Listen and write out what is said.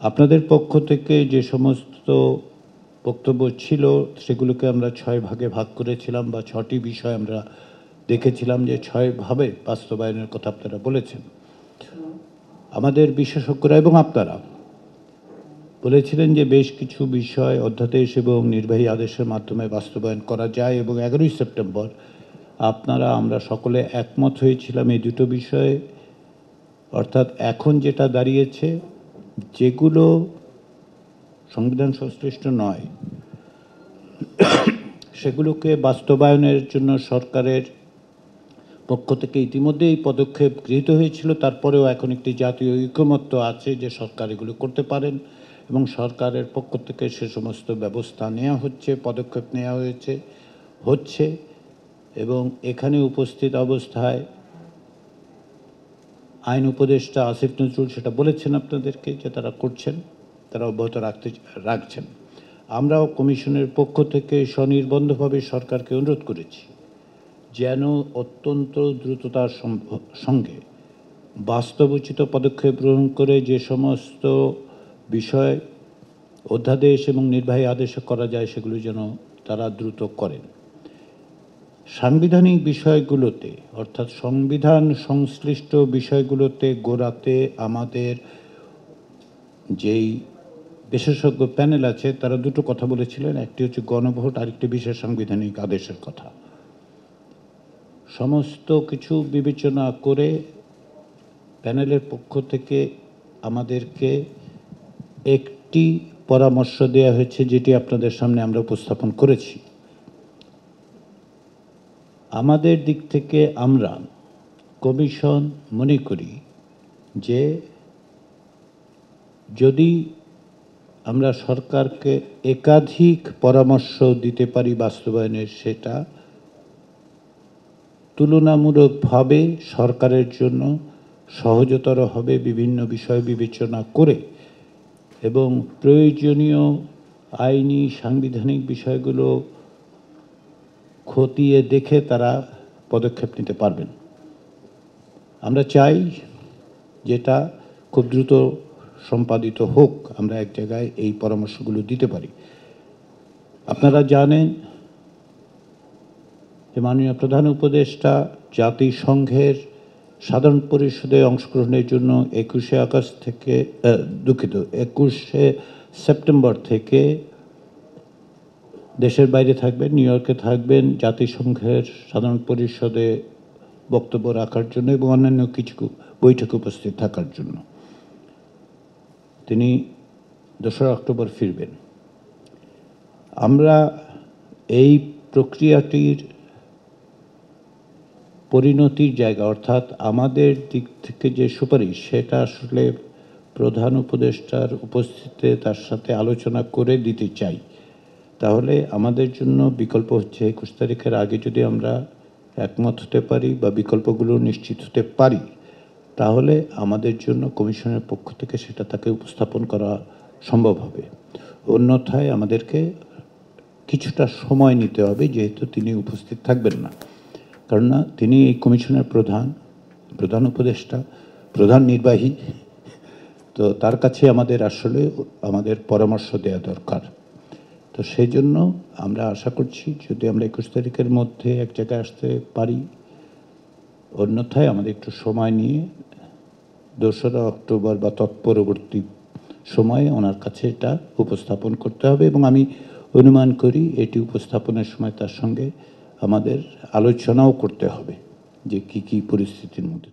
আপনাদের পক্ষ থেকে যে সমস্ত বক্তব্য ছিল সেগুলোকে আমরা ৬ ভাগে ভাগ করেছিলাম, বা ৬টি বিষয় আমরা দেখেছিলাম যে ৬ ভাবে বাস্তবায়নের কথা আপনারা বলেছেন। আমাদের বিশেষজ্ঞরা এবং আপনারা বলেছিলেন যে বেশ কিছু বিষয় অধ্যাদেশ এবং নির্বাহী আদেশের মাধ্যমে বাস্তবায়ন করা যায়, এবং ১১ই সেপ্টেম্বর আমরা সকলে একমত হয়েছিলাম এই দুটো বিষয়ে। অর্থাৎ এখন যেটা দাঁড়িয়েছে, যেগুলো সংবিধান সংশ্লিষ্ট নয় সেগুলোকে বাস্তবায়নের জন্য সরকারের পক্ষ থেকে ইতিমধ্যেই পদক্ষেপ গৃহীত হয়েছিল। তারপরেও এখন একটি জাতীয় ঐকমত্য আছে যে সরকার এগুলো করতে পারেন, এবং সরকারের পক্ষ থেকে সে সমস্ত ব্যবস্থা নেওয়া হচ্ছে, পদক্ষেপ নেওয়া হচ্ছে। এবং এখানে উপস্থিত অবস্থায় আইন উপদেষ্টা আসিফ নজরুল সেটা বলেছেন আপনাদেরকে যে তারা করছেন, তারা অব্যাহত রাখছেন। আমরাও কমিশনের পক্ষ থেকে স্বনির্বন্ধভাবে সরকারকে অনুরোধ করেছি যেন অত্যন্ত দ্রুততার সঙ্গে বাস্তবোচিত পদক্ষেপ গ্রহণ করে যে সমস্ত বিষয় অধ্যাদেশ এবং নির্বাহী আদেশে করা যায় সেগুলো যেন তারা দ্রুত করেন। সাংবিধানিক বিষয়গুলোতে, অর্থাৎ সংবিধান সংশ্লিষ্ট বিষয়গুলোতে গোড়াতে আমাদের যেই বিশেষজ্ঞ প্যানেল আছে তারা দুটো কথা বলেছিলেন, একটি হচ্ছে গণভোট, আরেকটি বিশেষ সাংবিধানিক আদেশের কথা। সমস্ত কিছু বিবেচনা করে প্যানেলের পক্ষ থেকে আমাদেরকে একটি পরামর্শ দেওয়া হয়েছে, যেটি আপনাদের সামনে আমরা উপস্থাপন করেছি। আমাদের দিক থেকে আমরা কমিশন মনে করি যে যদি আমরা সরকারকে একাধিক পরামর্শ দিতে পারি বাস্তবায়নের, সেটা তুলনামূলকভাবে সরকারের জন্য সহজতর হবে বিভিন্ন বিষয় বিবেচনা করে, এবং প্রয়োজনীয় আইনি সাংবিধানিক বিষয়গুলো খতিয়ে দেখে তারা পদক্ষেপ নিতে পারবেন। আমরা চাই যেটা খুব দ্রুত সম্পাদিত হোক, আমরা এক জায়গায় এই পরামর্শগুলো দিতে পারি। আপনারা জানেন যে মাননীয় প্রধান উপদেষ্টা জাতিসংঘের সাধারণ পরিষদে অংশগ্রহণের জন্য 21শে সেপ্টেম্বর থেকে দেশের বাইরে থাকবেন, নিউ ইয়র্কে থাকবেন জাতিসংঘের সাধারণ পরিষদে বক্তব্য রাখার জন্য এবং অন্যান্য কিছু বৈঠকে উপস্থিত থাকার জন্য। তিনি 2রা অক্টোবর ফিরবেন। আমরা এই প্রক্রিয়াটির পরিণতির জায়গা, অর্থাৎ আমাদের দিক থেকে যে সুপারিশ, সেটা আসলে প্রধান উপদেষ্টার উপস্থিতিতে তার সাথে আলোচনা করে দিতে চাই। তাহলে আমাদের জন্য বিকল্প হচ্ছে 21 তারিখের আগে যদি আমরা একমত হতে পারি বা বিকল্পগুলো নিশ্চিত হতে পারি, তাহলে আমাদের জন্য কমিশনের পক্ষ থেকে সেটা তাকে উপস্থাপন করা সম্ভব হবে। অন্যথায় আমাদেরকে কিছুটা সময় নিতে হবে, যেহেতু তিনি উপস্থিত থাকবেন না। কেননা তিনি এই কমিশনের প্রধান উপদেষ্টা, প্রধান নির্বাহী, তো তার কাছে আমাদের পরামর্শ দেওয়া দরকার। তো সেই জন্য আমরা আশা করছি যদি আমরা 21 তারিখের মধ্যে এক জায়গায় আসতে পারি, অন্যথায় আমাদের একটু সময় নিয়ে 2রা অক্টোবর বা তৎপরবর্তী সময়ে ওনার কাছে এটা উপস্থাপন করতে হবে। এবং আমি অনুমান করি এটি উপস্থাপনের সময় তার সঙ্গে আমাদের আলোচনাও করতে হবে যে কী কী পরিস্থিতির মধ্যে